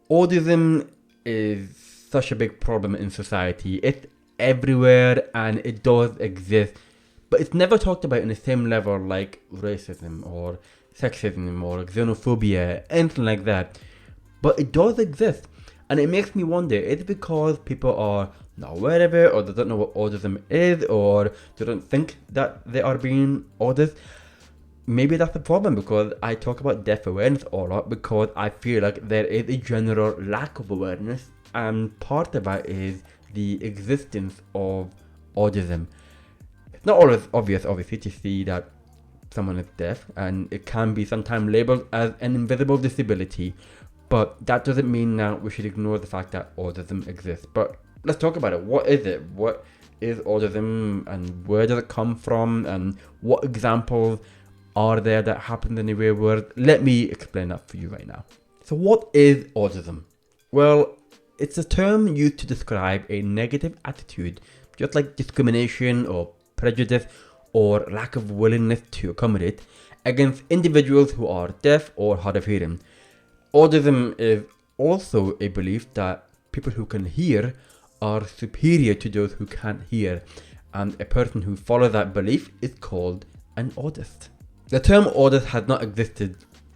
Autism is such a big problem in society. It's everywhere and it does exist, but it's never talked about in the same level like racism or sexism or xenophobia, anything like that. But it does exist, and it makes me wonder, is it because people are not aware of it, or they don't know what autism is, or they don't think that they are being autist? Maybe that's the problem, because I talk about deaf awareness a lot because I feel like there is a general lack of awareness, and part of that is the existence of autism. It's not always obvious, obviously, to see that someone is deaf, and it can be sometimes labeled as an invisible disability, but that doesn't mean that we should ignore the fact that autism exists. But let's talk about it. What is it? What is autism, and where does it come from, and what examples are there that happen in the real world? Let me explain that for you right now. So what is autism? Well, it's a term used to describe a negative attitude, just like discrimination or prejudice or lack of willingness to accommodate, against individuals who are deaf or hard of hearing. Audism is also a belief that people who can hear are superior to those who can't hear, and a person who follows that belief is called an audist. The term audist has not existed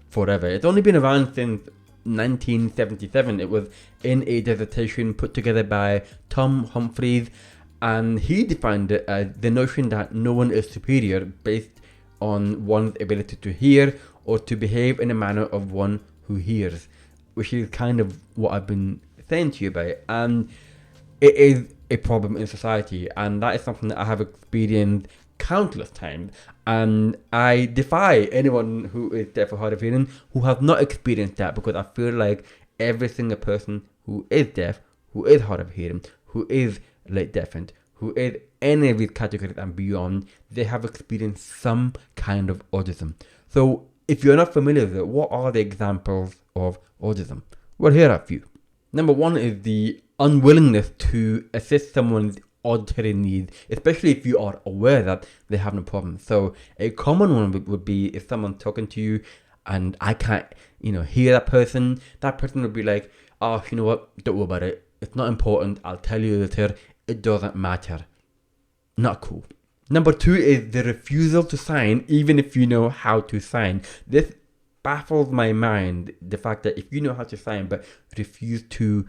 forever. It's only been around since 1977. It was in a dissertation put together by Tom Humphreys, and he defined it as the notion that no one is superior based on one's ability to hear or to behave in a manner of one who hears, which is kind of what I've been saying to you about. And it is a problem in society, and that is something that I have experienced countless times, and I defy anyone who is deaf or hard of hearing who has not experienced that, because I feel like every single person who is deaf, who is hard of hearing, who is late deafened, who is any of these categories and beyond, they have experienced some kind of autism. So if you're not familiar with it, what are the examples of autism? Well, here are a few. Number one is the unwillingness to assist someone's auditory needs, especially if you are aware that they have no problem. So a common one would be if someone's talking to you and I can't, hear that person would be like, oh, you know what, don't worry about it. It's not important. I'll tell you later. It doesn't matter. Not cool. Number two is the refusal to sign, even if you know how to sign. This baffles my mind, the fact that if you know how to sign but refuse to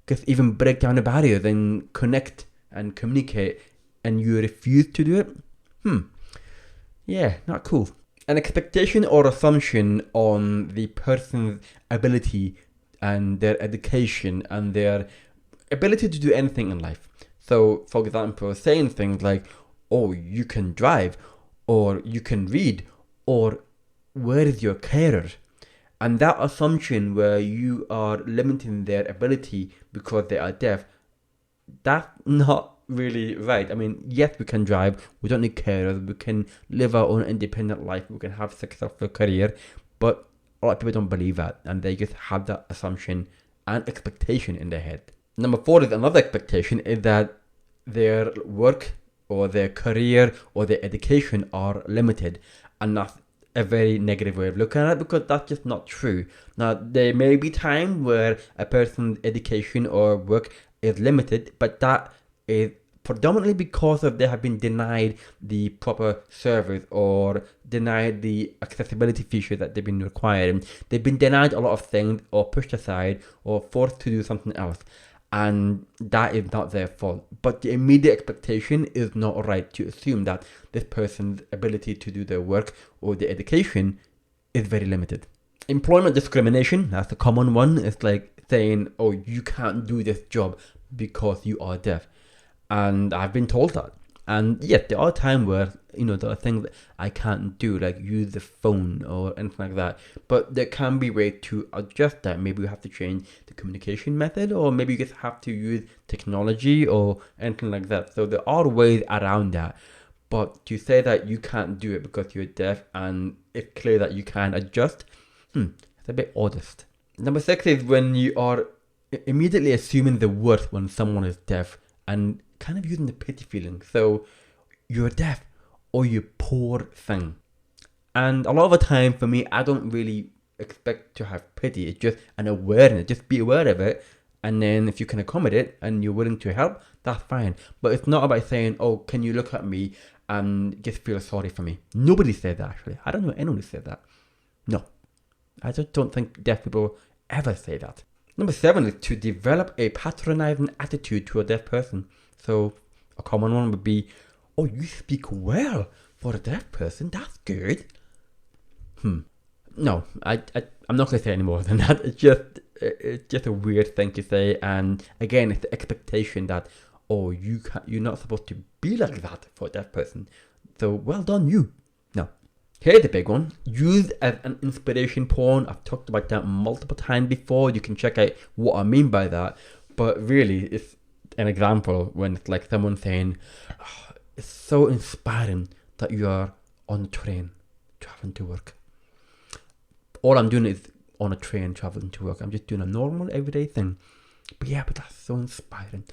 just even break down the barriers and connect and communicate, and you refuse to do it? Yeah, not cool. An expectation or assumption on the person's ability and their education and their ability to do anything in life. So, for example, saying things like, oh, you can drive, or you can read, or where is your carer? And that assumption where you are limiting their ability because they are deaf, that's not really right. I mean, yes, we can drive, we don't need carers, we can live our own independent life, we can have a successful career, but a lot of people don't believe that, and they just have that assumption and expectation in their head. Number four is another expectation, is that their work or their career or their education are limited, and that's a very negative way of looking at it, because that's just not true. Now, there may be time where a person's education or work is limited, but that is predominantly because of they have been denied the proper service or denied the accessibility features that they've been required. They've been denied a lot of things, or pushed aside, or forced to do something else, and that is not their fault. But the immediate expectation is not right to assume that this person's ability to do their work or their education is very limited. Employment discrimination, that's a common one. It's like saying, oh, you can't do this job because you are deaf. And I've been told that. And yes, there are times where, there are things that I can't do, like use the phone or anything like that. But there can be ways to adjust that. Maybe you have to change the communication method, or maybe you just have to use technology or anything like that. So there are ways around that. But to say that you can't do it because you're deaf and it's clear that you can adjust, it's a bit Audist. Number 6 is when you are immediately assuming the worst when someone is deaf and kind of using the pity feeling. So, you're deaf, or you poor thing. And a lot of the time for me, I don't really expect to have pity. It's just an awareness. Just be aware of it. And then if you can accommodate and you're willing to help, that's fine. But it's not about saying, oh, can you look at me and just feel sorry for me? Nobody said that, actually. I don't know anyone who said that. No. I just don't think deaf people ever say that. Number 7 is to develop a patronizing attitude to a deaf person. So a common one would be, oh, you speak well for a deaf person. That's good. No, I'm not going to say any more than that. It's just a weird thing to say. And again, it's the expectation that, oh, you're not supposed to be like that for a deaf person. So well done, you. No. Here's the big one. Used as an inspiration porn. I've talked about that multiple times before. You can check out what I mean by that. But really, it's an example when it's like someone saying, oh, it's so inspiring that you are on the train traveling to work. All I'm doing is on a train traveling to work. I'm just doing a normal everyday thing. But yeah, but that's so inspiring.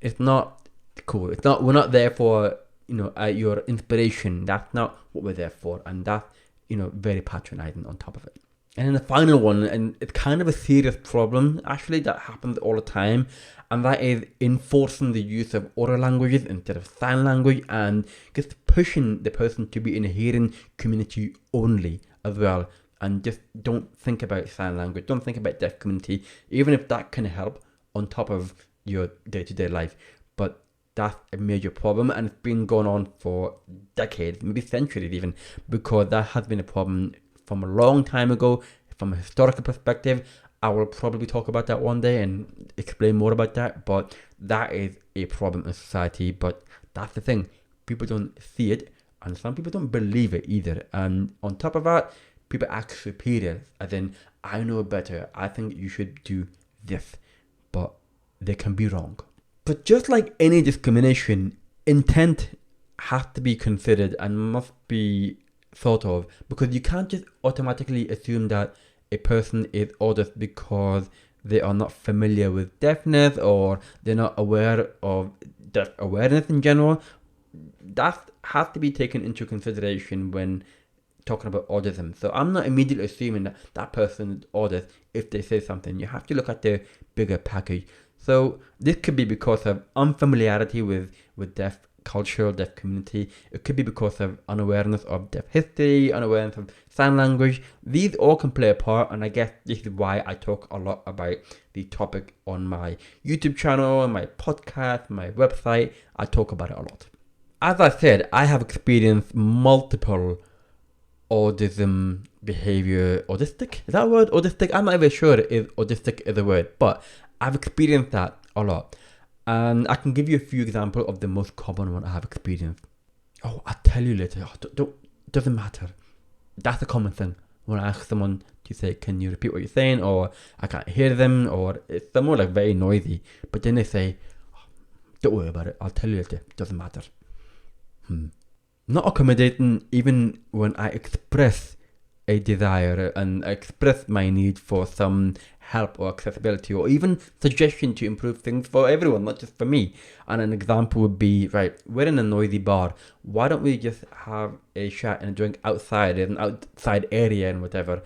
It's not cool. It's not. We're not there for, your inspiration. That's not what we're there for. And that's, very patronizing on top of it. And then the final one, and it's kind of a serious problem, actually, that happens all the time. And that is enforcing the use of other languages instead of sign language, and just pushing the person to be in a hearing community only as well. And just don't think about sign language, don't think about deaf community, even if that can help on top of your day-to-day life. But that's a major problem, and it's been going on for decades, maybe centuries even, because that has been a problem from a long time ago. From a historical perspective, I will probably talk about that one day and explain more about that, but that is a problem in society. But that's the thing, people don't see it, and some people don't believe it either. And on top of that, people act superior, as in, I know better, I think you should do this, but they can be wrong. But just like any discrimination, intent has to be considered and must be thought of, because you can't just automatically assume that a person is Audist because they are not familiar with deafness or they're not aware of deaf awareness in general. That has to be taken into consideration when talking about autism. So I'm not immediately assuming that that person is Audist if they say something. You have to look at the bigger package. So this could be because of unfamiliarity with deaf culture, deaf community. It could be because of unawareness of deaf history, unawareness of sign language. These all can play a part, and I guess this is why I talk a lot about the topic on my YouTube channel, my podcast, my website. I talk about it a lot. As I said, I have experienced multiple autism behavior. Autistic? Is that a word? Autistic? I'm not even sure if autistic is a word, but I've experienced that a lot. And I can give you a few examples of the most common one I have experienced. Oh, I'll tell you later. Doesn't matter. That's a common thing. When I ask someone to say, can you repeat what you're saying? Or I can't hear them. Or it's somewhat like very noisy. But then they say, oh, don't worry about it. I'll tell you later. Doesn't matter. Not accommodating even when I express a desire and express my need for some help or accessibility or even suggestion to improve things for everyone, not just for me. And an example would be, right, we're in a noisy bar. Why don't we just have a chat and a drink outside, in an outside area and whatever?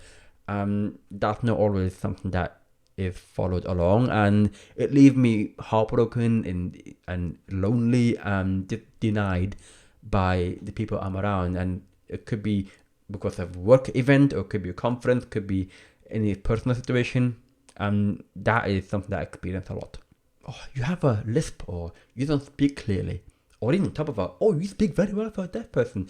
That's not always something that is followed along, and it leaves me heartbroken and lonely and just denied by the people I'm around. And it could be because of work event, or it could be a conference, could be any personal situation. And that is something that I experience a lot. Oh, you have a lisp, or you don't speak clearly, or even on top of that, oh, you speak very well for a deaf person.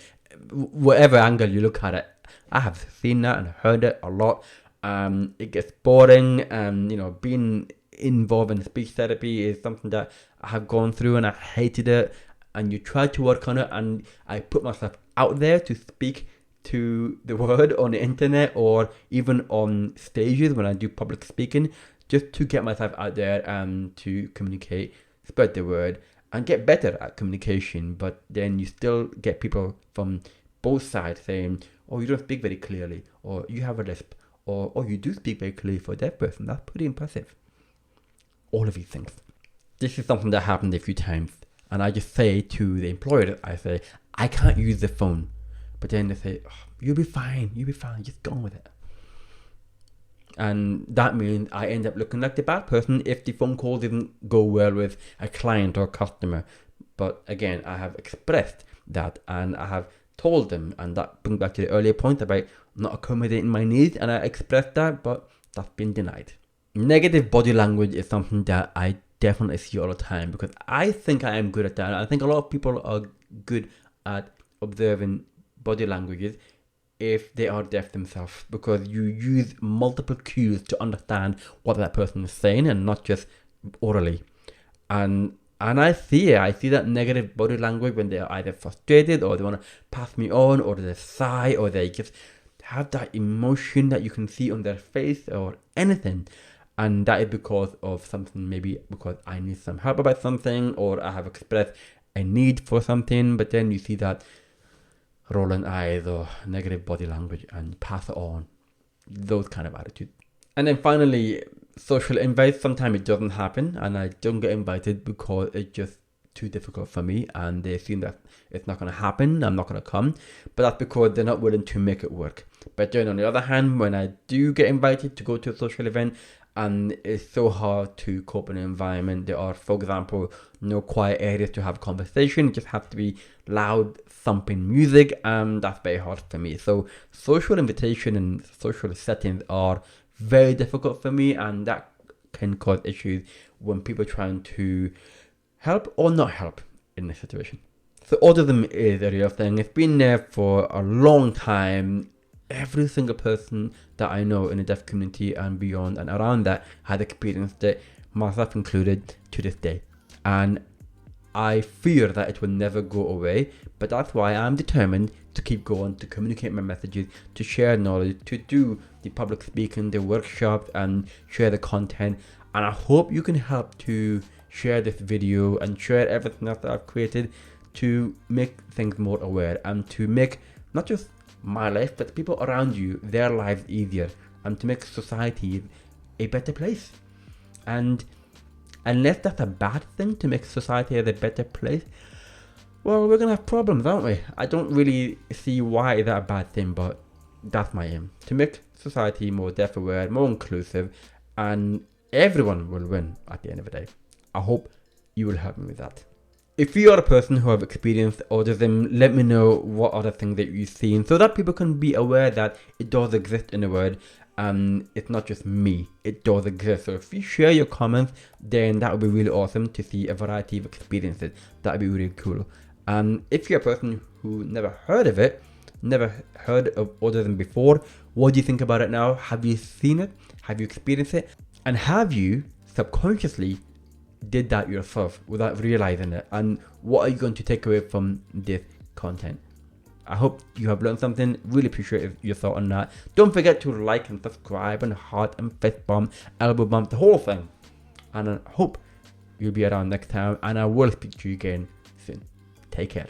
Whatever angle you look at it, I have seen that and heard it a lot. It gets boring, and being involved in speech therapy is something that I have gone through, and I hated it. And you try to work on it, and I put myself out there to speak to the world on the internet or even on stages when I do public speaking, just to get myself out there and to communicate, spread the word, and get better at communication. But then you still get people from both sides saying, oh, you don't speak very clearly, or you have a lisp, or oh, you do speak very clearly for a deaf person. That's pretty impressive. All of these things. This is something that happened a few times, and I just say to the employer, I say, I can't use the phone. But then they say, oh, you'll be fine, just go on with it. And that means I end up looking like the bad person if the phone call didn't go well with a client or customer. But again, I have expressed that and I have told them, and that brings back to the earlier point about not accommodating my needs, and I expressed that, but that's been denied. Negative body language is something that I definitely see all the time because I think I am good at that. I think a lot of people are good at observing body languages if they are deaf themselves, because you use multiple cues to understand what that person is saying and not just orally. And I see that negative body language when they are either frustrated or they want to pass me on or they sigh or they just have that emotion that you can see on their face or anything. And that is because of something, maybe because I need some help about something or I have expressed a need for something, but then you see that rolling eyes or negative body language and pass it on. Those kind of attitudes. And then finally, social invites. Sometimes it doesn't happen and I don't get invited because it's just too difficult for me and they assume that it's not going to happen, I'm not going to come. But that's because they're not willing to make it work. But then on the other hand, when I do get invited to go to a social event and it's so hard to cope in an environment, there are, for example, no quiet areas to have conversation, it just has to be loud thumping music, and that's very hard for me. So social invitation and social settings are very difficult for me, and that can cause issues when people are trying to help or not help in this situation. So autism is a real thing. It's been there for a long time. Every single person that I know in the deaf community and beyond and around that has experienced it, myself included, to this day. And I fear that it will never go away, but that's why I'm determined to keep going, to communicate my messages, to share knowledge, to do the public speaking, the workshops, and share the content. And I hope you can help to share this video and share everything else that I've created to make things more aware and to make not just my life, but people around you, their lives easier, and to make society a better place. And unless that's a bad thing, to make society a better place, well, we're gonna have problems, aren't we? I don't really see why that's a bad thing, but that's my aim, to make society more deaf aware, more inclusive, and everyone will win at the end of the day. I hope you will help me with that. If you are a person who have experienced autism, let me know what other things that you've seen so that people can be aware that it does exist in the world and it's not just me, it does exist. So if you share your comments, then that would be really awesome to see a variety of experiences. That would be really cool. And if you're a person who never heard of it, never heard of autism before, what do you think about it now? Have you seen it? Have you experienced it? And have you subconsciously did that yourself without realizing it? And what are you going to take away from this content? I hope you have learned something. Really appreciate your thought on that. Don't forget to like and subscribe and heart and fist bump, elbow bump, the whole thing. And I hope you'll be around next time, and I will speak to you again soon. Take care.